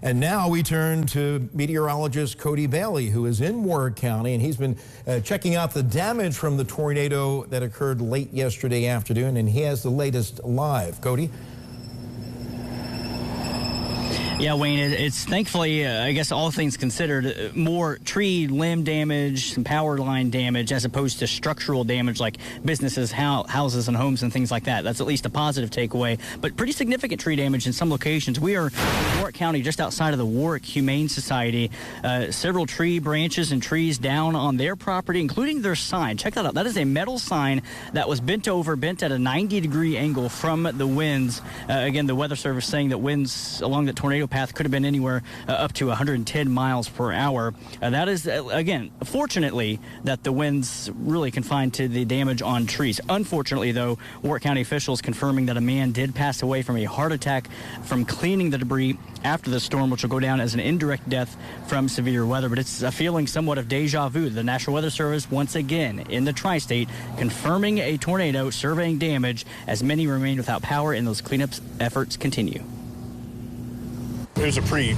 And now we turn to meteorologist Cody Bailey, who is in Warrick County, and he's been checking out the damage from the tornado that occurred late yesterday afternoon, and he has the latest live. Cody? Yeah, Wayne, it's thankfully, I guess all things considered, more tree limb damage, some power line damage, as opposed to structural damage like businesses, houses, and homes and things like that. That's at least a positive takeaway, but pretty significant tree damage in some locations. We are in Warrick County, just outside of the Warrick Humane Society. Several tree branches and trees down on their property, including their sign. Check that out. That is a metal sign that was bent at a 90-degree angle from the winds. Again, the Weather Service saying that winds along the tornado path could have been anywhere up to 110 miles per hour. That is, again, fortunately, that the winds really confined to the damage on trees. Unfortunately, though, Warrick County officials confirming that a man did pass away from a heart attack from cleaning the debris after the storm, which will go down as an indirect death from severe weather. But it's a feeling somewhat of deja vu. The National Weather Service, once again, in the tri-state, confirming a tornado, surveying damage as many remain without power, and those cleanup efforts continue. It was a pretty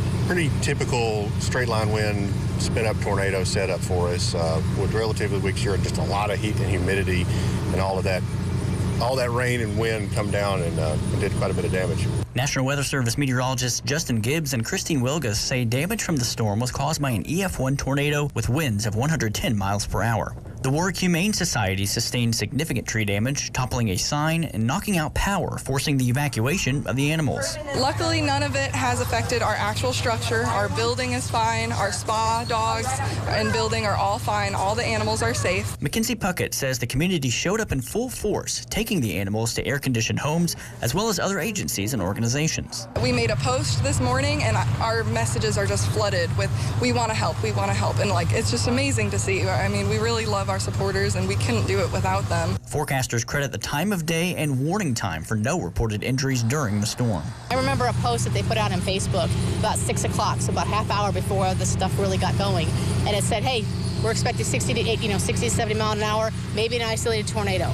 typical straight line wind spin up tornado setup for us with relatively weak shear and just a lot of heat and humidity and all that rain and wind come down and did quite a bit of damage. National Weather Service meteorologists Justin Gibbs and Christine Wilgus say damage from the storm was caused by an EF1 tornado with winds of 110 miles per hour. The Warrick Humane Society sustained significant tree damage, toppling a sign and knocking out power, forcing the evacuation of the animals. Luckily, none of it has affected our actual structure. Our building is fine. Our spa, dogs, and building are all fine. All the animals are safe. Mackenzie Puckett says the community showed up in full force, taking the animals to air-conditioned homes, as well as other agencies and organizations. We made a post this morning, and our messages are just flooded with, we want to help, we want to help. And it's just amazing to see. I mean, we really love our supporters, and we couldn't do it without them. Forecasters credit the time of day and warning time for no reported injuries during the storm. I remember a post that they put out on Facebook about 6 o'clock, so about half hour before this stuff really got going, and it said, hey, we're expecting 60 to 70 miles an hour, maybe an isolated tornado.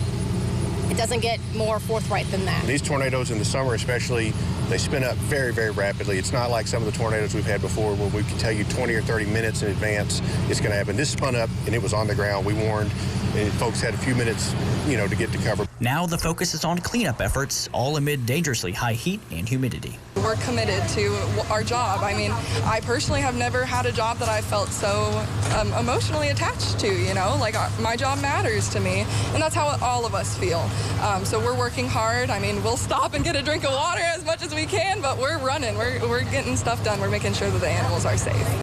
It doesn't get more forthright than that. These tornadoes in the summer especially, they spin up very, very rapidly. It's not like some of the tornadoes we've had before where we can tell you 20 or 30 minutes in advance it's going to happen. This spun up and it was on the ground. We warned, and folks had a few minutes, to get to cover. Now the focus is on cleanup efforts, all amid dangerously high heat and humidity. We're committed to our job. I mean, I personally have never had a job that I felt so emotionally attached to, my job matters to me, and that's how all of us feel. So we're working hard. I mean, we'll stop and get a drink of water as much as we can, but we're running. We're getting stuff done. We're making sure that the animals are safe.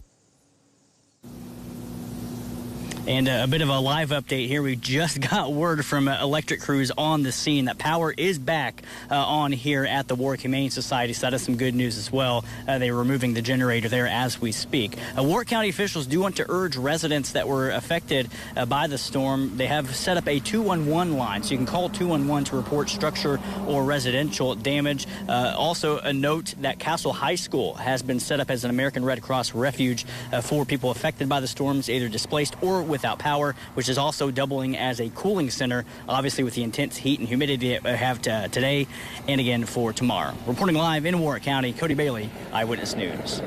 And a bit of a live update here. We just got word from electric crews on the scene that power is back on here at the Warrick Humane Society. So that is some good news as well. They were removing the generator there as we speak. Warrick County officials do want to urge residents that were affected by the storm. They have set up a 211 line, so you can call 211 to report structure or residential damage. Also, a note that Castle High School has been set up as an American Red Cross refuge for people affected by the storms, either displaced or without power, which is also doubling as a cooling center, obviously with the intense heat and humidity that we have today and again for tomorrow. Reporting live in Warrick County, Cody Bailey, Eyewitness News.